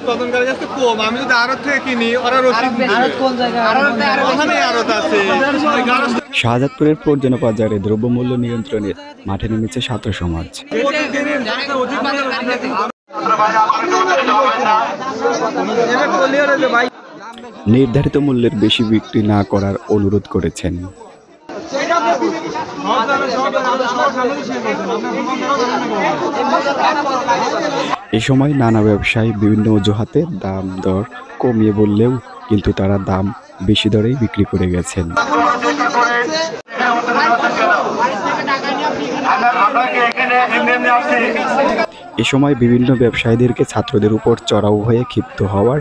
উৎপাদনকারীর কাছে কম। আমি যদি আড়ত থেকে কিনি ওরা রসিদ আছে। শাহজাদপুরের পর্যটন বাজারে দ্রব্যমূল্য নিয়ন্ত্রণে মাঠে নেমেছে ছাত্র সমাজ। নির্ধারিত মূল্যের বেশি বিক্রি না করার অনুরোধ করেছেন। এ সময় নানা ব্যবসায়ী বিভিন্ন অজুহাতে দাম দর কমিয়ে বললেও কিন্তু তারা দাম বেশি দরেই বিক্রি করে গেছেন। এ সময় বিভিন্ন ব্যবসায়ীদেরকে ছাত্রদের উপর চড়াও হয়ে ক্ষিপ্ত হওয়ার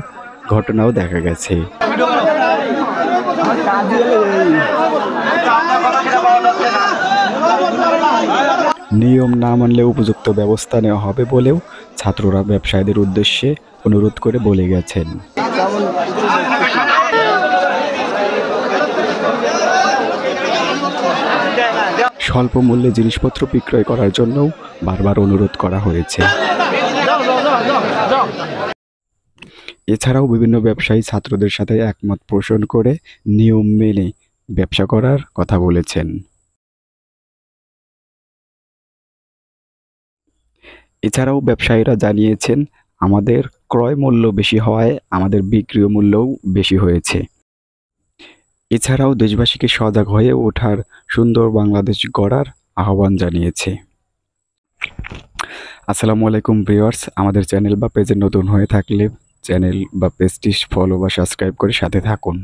ঘটনাও দেখা গেছে। নিয়ম না মানলে উপযুক্ত ব্যবস্থা নেওয়া হবে বলেও ছাত্ররা ব্যবসায়ীদের উদ্দেশ্যে অনুরোধ করে বলে গেছেন। স্বল্প মূল্যে জিনিসপত্র বিক্রয় করার জন্যও বারবার অনুরোধ করা হয়েছে। এছাড়াও বিভিন্ন ব্যবসায়ী ছাত্রদের সাথে একমত পোষণ করে নিয়ম মেনে ব্যবসা করার কথা বলেছেন। এছাড়াও ব্যবসায়ীরা জানিয়েছেন, আমাদের ক্রয় মূল্য বেশি হওয়ায় আমাদের বিক্রয় মূল্যও বেশি হয়েছে। এছাড়াও দেশবাসীকে সজাগ হয়ে ওঠার সুন্দর বাংলাদেশ গড়ার আহ্বান জানিয়েছে। আসসালামু আলাইকুম ভিউয়ার্স, আমাদের চ্যানেল বা পেজে নতুন হয়ে থাকলে চ্যানেল বা পেজটি ফলো বা সাবস্ক্রাইব করে সাথে থাকুন।